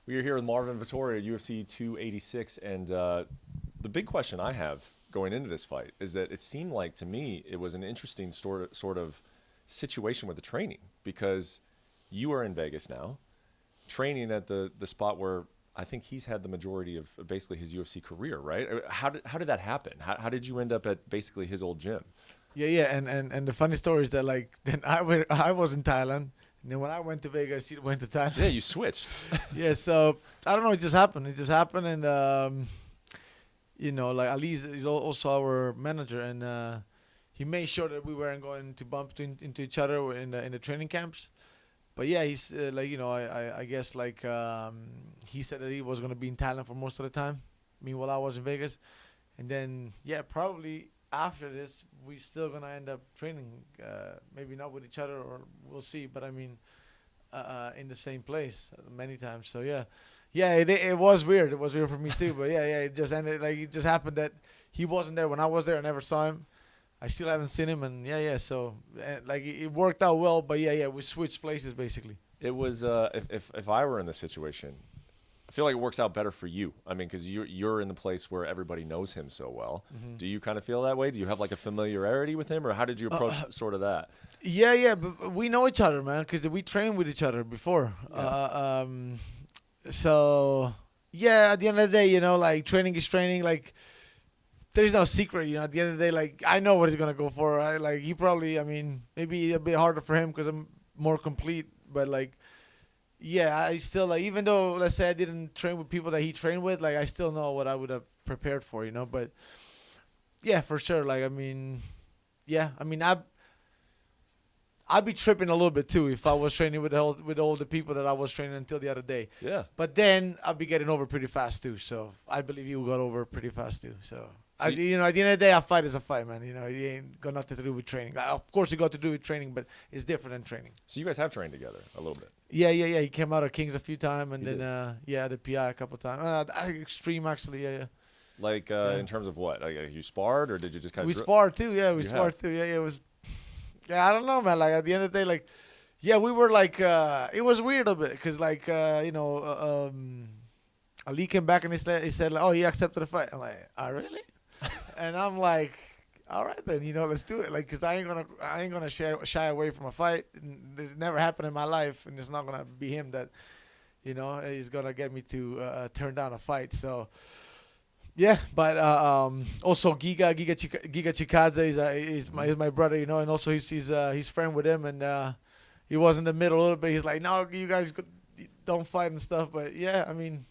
We are here with Marvin Vettori at UFC 286, and the big question I have going into this fight is that it seemed like to me it was an interesting sort of situation with the training, because you are in Vegas now, training at the spot where I think he's had the majority of basically his UFC career, right? How did that happen? How did you end up at basically his old gym? Yeah. And the funny story is that then I was in Thailand. And then when I went to Vegas, he went to Thailand. Yeah, you switched. Yeah, so I don't know. It just happened. It just happened, and like Ali is also our manager, and he made sure that we weren't going to bump into each other in the training camps. But yeah, he's I guess he said that he was gonna be in Thailand for most of the time. Meanwhile, I was in Vegas, and then yeah, probably after this, we still gonna end up training. Maybe not with each other, or we'll see. But I mean, in the same place many times. So yeah, it was weird. It was weird for me too. But yeah, it just ended it just happened that he wasn't there when I was there. I never saw him. I still haven't seen him, and yeah. So it worked out well. But yeah, we switched places basically. It was if I were in this situation, I feel like it works out better for you. I mean, because you're in the place where everybody knows him so well. Mm-hmm. Do you kind of feel that way? Do you have like a familiarity with him, or how did you approach sort of that? Yeah, but we know each other, man, because we trained with each other before. Yeah. So yeah, at the end of the day, training is training. There's no secret, at the end of the day, I know what he's gonna go for. He probably, I mean, maybe a bit harder for him because I'm more complete, but yeah, I still even though let's say I didn't train with people that he trained with, I still know what I would have prepared for, But yeah, for sure. I mean, yeah, I mean, I'd be tripping a little bit too if I was training with all the people that I was training until the other day. Yeah. But then I'd be getting over pretty fast too. So I believe you got over pretty fast too. So at the end of the day, a fight is a fight, man. It ain't got nothing to do with training. Of course, it got to do with training, but it's different than training. So you guys have trained together a little bit. Yeah. He came out of Kings a few times, and He then the PI a couple times. Extreme actually, yeah. In terms of what? You sparred, or did you just kind of? We sparred too. Yeah, we You sparred have. too. Yeah, it was. Yeah, I don't know, man. At the end of the day, yeah, we were it was weird a bit because Ali came back and he said oh, he accepted the fight. I'm like, oh really? And I'm like, all right then, let's do it. Because I ain't gonna shy away from a fight. It's never happened in my life, and it's not gonna be him that, he's gonna get me to turn down a fight. So. Yeah, but also Giga Chikadze is my brother, and also he's friend with him, and he was in the middle a little bit. He's like, no, you guys don't fight and stuff. But yeah, I mean,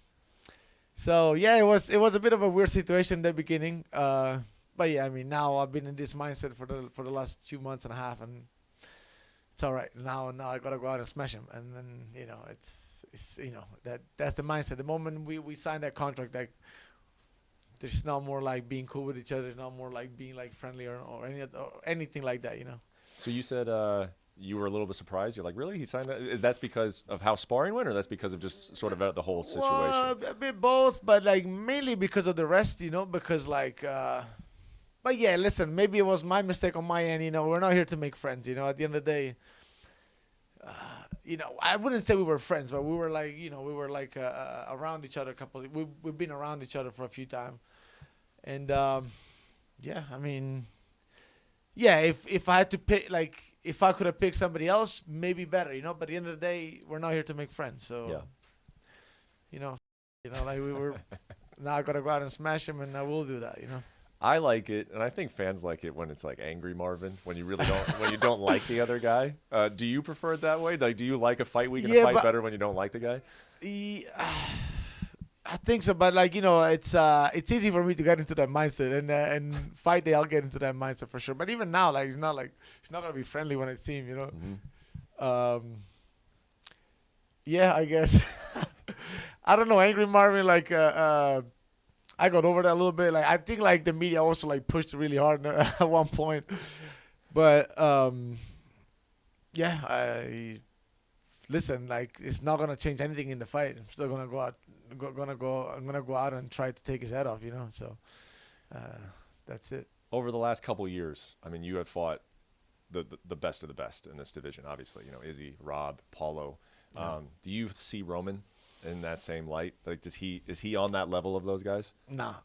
so yeah, it was a bit of a weird situation in the beginning. But yeah, I mean, now I've been in this mindset for the last 2 months and a half, and it's all right. Now I gotta go out and smash him, and then it's that's the mindset. The moment we signed that contract, there's no more being cool with each other. There's no more being friendly or anything like that, So you said you were a little bit surprised. You're like, really? He signed that? That's because of how sparring went, or that's because of just sort of the whole situation? Well, a bit both, but mainly because of the rest, because but yeah, listen, maybe it was my mistake on my end. We're not here to make friends. At the end of the day, I wouldn't say we were friends, but we were around each other we've been around each other for a few times. And yeah, I mean, yeah, if I had to pick, if I could have picked somebody else, maybe better, but at the end of the day, we're not here to make friends. So, yeah. We were, now I got to go out and smash him, and I will do that, I like it, and I think fans like it when it's angry Marvin, when you really don't, when you don't like the other guy. Do you prefer it that way? Do you like a fight week and a fight better when you don't like the guy? I think so, but it's easy for me to get into that mindset, and fight day I'll get into that mindset for sure. But even now, it's not gonna be friendly when I see him, Mm-hmm. Yeah, I guess. I don't know, angry Marvin, I got over that a little bit. I think the media also pushed it really hard at one point. But yeah, listen, it's not gonna change anything in the fight. I'm still gonna go out. I'm gonna go out and try to take his head off. So that's it. Over the last couple of years, I mean, you have fought the best of the best in this division. Obviously, Izzy, Rob, Paulo. Yeah. Do you see Roman in that same light? Like, is he on that level of those guys? No.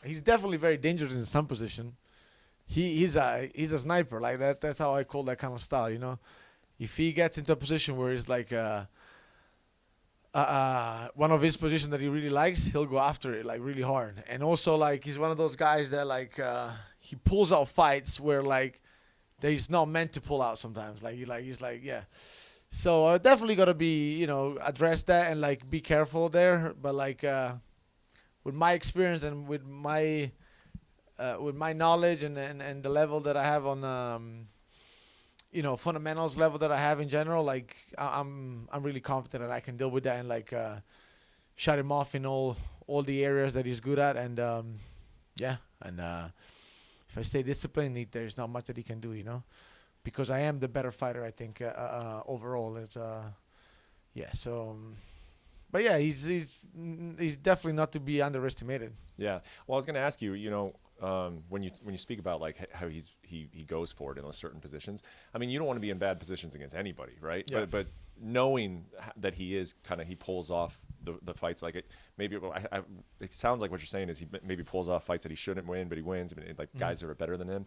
He's definitely very dangerous in some position. He's a sniper like that. That's how I call that kind of style. You know, if he gets into a position where it's like one of his positions that he really likes, he'll go after it like really hard. And also like he's one of those guys that like he pulls out fights where like that he's not meant to pull out sometimes. Like he's like yeah. So definitely gotta be address that and like be careful there. But like with my experience and with my knowledge and the level that I have on fundamentals level that I have in general, like I'm really confident that I can deal with that and like shut him off in all the areas that he's good at. And if I stay disciplined, there's not much that he can do, because I am the better fighter, I think, overall. It's so but yeah, he's definitely not to be underestimated. Yeah. Well, I was going to ask you, when you speak about like how he goes for it in those certain positions, I mean, you don't want to be in bad positions against anybody, right? Yeah. But knowing that he is he pulls off the fights, like it sounds like what you're saying is he maybe pulls off fights that he shouldn't win, but he wins, like guys that are better than him.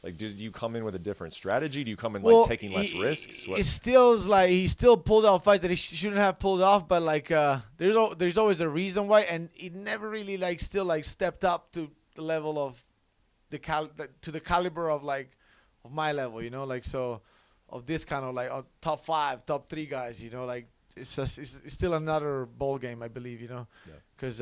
Like, did you come in with a different strategy? Do you come in like taking less risks? It still is like he still pulled out fights that he shouldn't have pulled off, but like there's always a reason why, and he never really like still like stepped up to the level of to the caliber of like of my level, like so of this kind of like top 5, top 3 guys, like it's still another ball game, I believe, because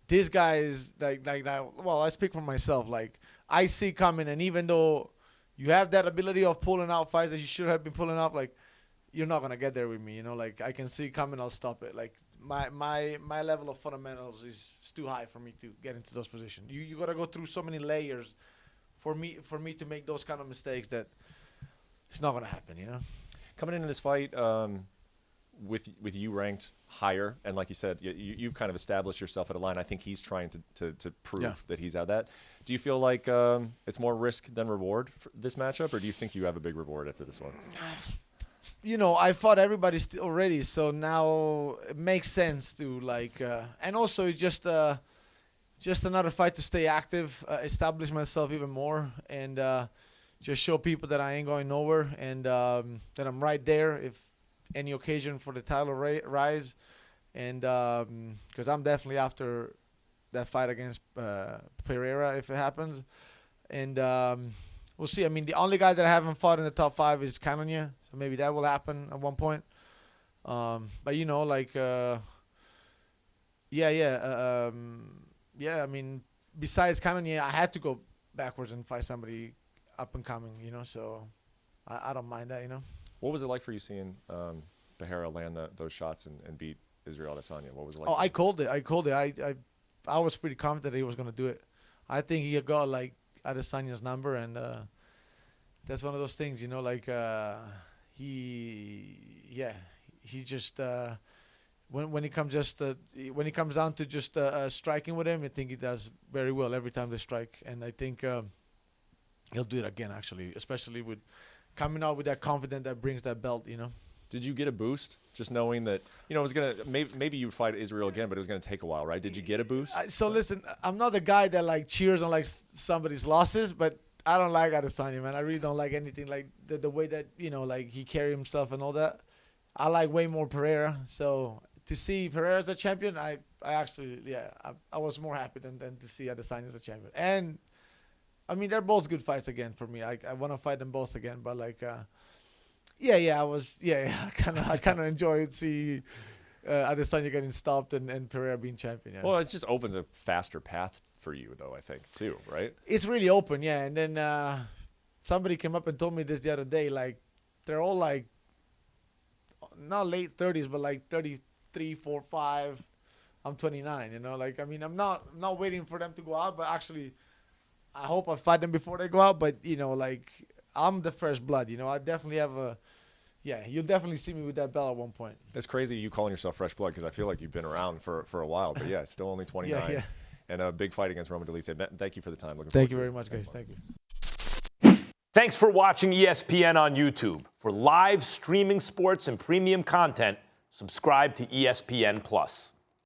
this guy is like well, I speak for myself. Like I see coming, and even though you have that ability of pulling out fights that you should have been pulling out, like you're not gonna get there with me. Like I can see coming, I'll stop it. Like my level of fundamentals is too high for me to get into those positions. You gotta go through so many layers for me to make those kind of mistakes that it's not gonna happen. Coming into this fight, with you ranked higher, and like you said, you've kind of established yourself at a line. I think he's trying to prove that he's at that. Do you feel like it's more risk than reward for this matchup, or do you think you have a big reward after this one? I fought everybody already, so now it makes sense to like, and also it's just another fight to stay active, establish myself even more, and just show people that I ain't going nowhere, and that I'm right there if any occasion for the title rise, and because I'm definitely after that fight against Pereira if it happens, and we'll see. I mean, the only guy that I haven't fought in the top 5 is Cannonier, so maybe that will happen at one point. But like, I mean, besides Cannonier, I had to go backwards and fight somebody up and coming, so I don't mind that, What was it like for you seeing Pereira land those shots and beat Israel Adesanya? What was it like? Oh, I called it. I was pretty confident he was going to do it. I think he got like Adesanya's number, and that's one of those things, like he just when it comes down to just striking with him, I think he does very well every time they strike, and I think he'll do it again, actually, especially with coming out with that confidence that brings that belt, Did you get a boost just knowing that, it was going to, maybe you would fight Israel again, but it was going to take a while, right? Did you get a boost? So listen, I'm not the guy that like cheers on like somebody's losses, but I don't like Adesanya, man. I really don't like anything like the way that, like he carry himself and all that. I like way more Pereira. So to see Pereira as a champion, I actually, I was more happy than to see Adesanya as a champion. And I mean, they're both good fights again for me. I want to fight them both again, but like, I kind of enjoyed see Adesanya getting stopped and Pereira being champion. Yeah. Well, it just opens a faster path for you, though, I think, too, right? It's really open, yeah. And then somebody came up and told me this the other day, like, they're all like, not late 30s, but like 33, 4, 5. I'm 29, like, I mean, I'm not waiting for them to go out, but actually, I hope I fight them before they go out, but, like, I'm the fresh blood, I definitely have you'll definitely see me with that belt at one point. It's crazy you calling yourself fresh blood because I feel like you've been around for a while, but still only 29. Yeah. And a big fight against Roman Dolidze. Thank you for the time. Thank you very much, guys. Thank you. Thanks for watching ESPN on YouTube. For live streaming sports and premium content, subscribe to ESPN Plus.